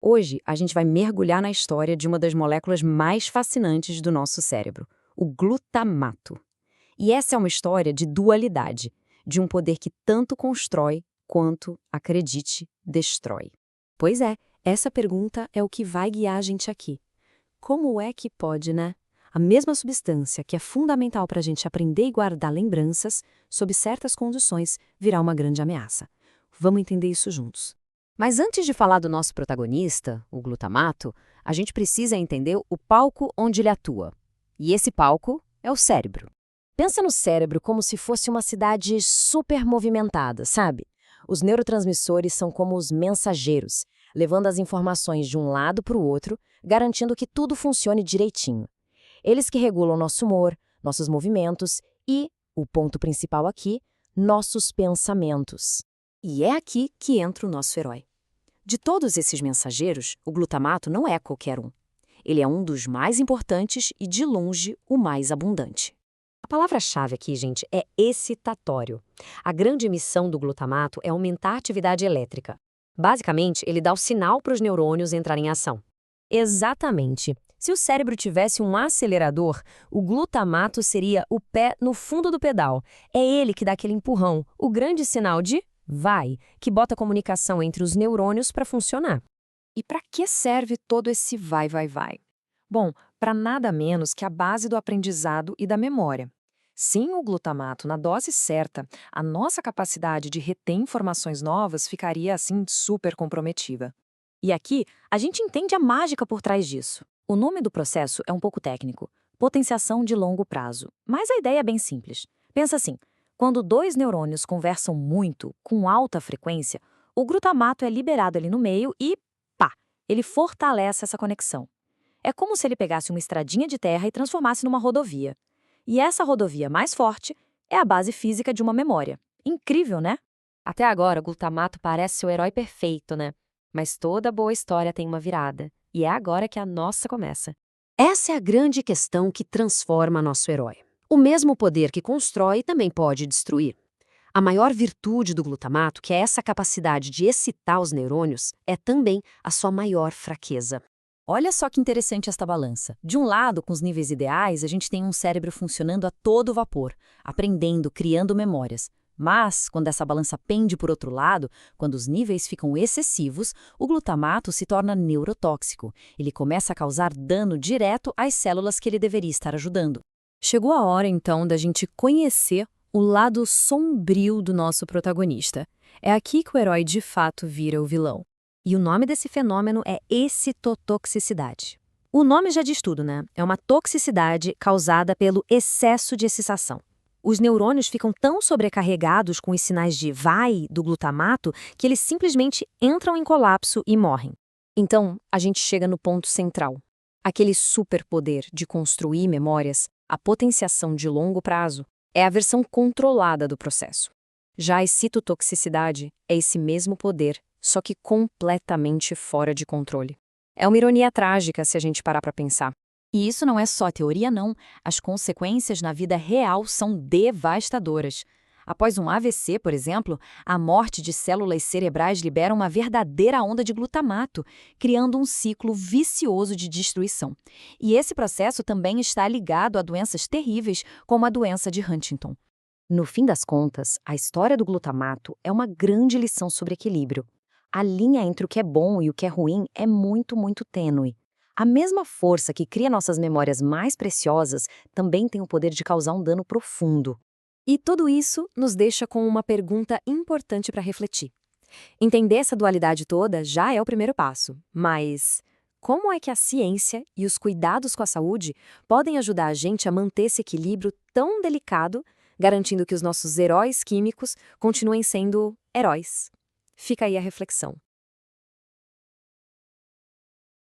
Hoje, a gente vai mergulhar na história de uma das moléculas mais fascinantes do nosso cérebro, o glutamato. E essa é uma história de dualidade, de um poder que tanto constrói quanto, acredite, destrói. Pois é, essa pergunta é o que vai guiar a gente aqui. Como é que pode, né? A mesma substância que é fundamental para a gente aprender e guardar lembranças, sob certas condições, virar uma grande ameaça. Vamos entender isso juntos. Mas antes de falar do nosso protagonista, o glutamato, a gente precisa entender o palco onde ele atua. E esse palco é o cérebro. Pensa no cérebro como se fosse uma cidade super movimentada, sabe? Os neurotransmissores são como os mensageiros, levando as informações de um lado para o outro, garantindo que tudo funcione direitinho. Eles que regulam nosso humor, nossos movimentos e, o ponto principal aqui, nossos pensamentos. E é aqui que entra o nosso herói. De todos esses mensageiros, o glutamato não é qualquer um. Ele é um dos mais importantes e, de longe, o mais abundante. A palavra-chave aqui, gente, é excitatório. A grande missão do glutamato é aumentar a atividade elétrica. Basicamente, ele dá o sinal para os neurônios entrarem em ação. Exatamente. Se o cérebro tivesse um acelerador, o glutamato seria o pé no fundo do pedal. É ele que dá aquele empurrão, o grande sinal de vai, que bota a comunicação entre os neurônios para funcionar. E para que serve todo esse vai, vai, vai? Bom, para nada menos que a base do aprendizado e da memória. Sem o glutamato na dose certa, a nossa capacidade de reter informações novas ficaria, assim, super comprometida. E aqui, a gente entende a mágica por trás disso. O nome do processo é um pouco técnico, potenciação de longo prazo. Mas a ideia é bem simples. Pensa assim, quando dois neurônios conversam muito, com alta frequência, o glutamato é liberado ali no meio e, pá, ele fortalece essa conexão. É como se ele pegasse uma estradinha de terra e transformasse numa rodovia. E essa rodovia mais forte é a base física de uma memória. Incrível, né? Até agora, o glutamato parece o herói perfeito, né? Mas toda boa história tem uma virada. E é agora que a nossa começa. Essa é a grande questão que transforma nosso herói. O mesmo poder que constrói também pode destruir. A maior virtude do glutamato, que é essa capacidade de excitar os neurônios, é também a sua maior fraqueza. Olha só que interessante esta balança. De um lado, com os níveis ideais, a gente tem um cérebro funcionando a todo vapor, aprendendo, criando memórias. Mas, quando essa balança pende por outro lado, quando os níveis ficam excessivos, o glutamato se torna neurotóxico. Ele começa a causar dano direto às células que ele deveria estar ajudando. Chegou a hora, então, da gente conhecer o lado sombrio do nosso protagonista. É aqui que o herói de fato vira o vilão. E o nome desse fenômeno é excitotoxicidade. O nome já diz tudo, né? É uma toxicidade causada pelo excesso de excitação. Os neurônios ficam tão sobrecarregados com os sinais de vai do glutamato que eles simplesmente entram em colapso e morrem. Então, a gente chega no ponto central. Aquele superpoder de construir memórias, a potenciação de longo prazo, é a versão controlada do processo. Já a excitotoxicidade é esse mesmo poder, só que completamente fora de controle. É uma ironia trágica se a gente parar para pensar. E isso não é só teoria, não. As consequências na vida real são devastadoras. Após um AVC, por exemplo, a morte de células cerebrais libera uma verdadeira onda de glutamato, criando um ciclo vicioso de destruição. E esse processo também está ligado a doenças terríveis, como a doença de Huntington. No fim das contas, a história do glutamato é uma grande lição sobre equilíbrio. A linha entre o que é bom e o que é ruim é muito, muito tênue. A mesma força que cria nossas memórias mais preciosas também tem o poder de causar um dano profundo. E tudo isso nos deixa com uma pergunta importante para refletir. Entender essa dualidade toda já é o primeiro passo, mas como é que a ciência e os cuidados com a saúde podem ajudar a gente a manter esse equilíbrio tão delicado, garantindo que os nossos heróis químicos continuem sendo heróis? Fica aí a reflexão.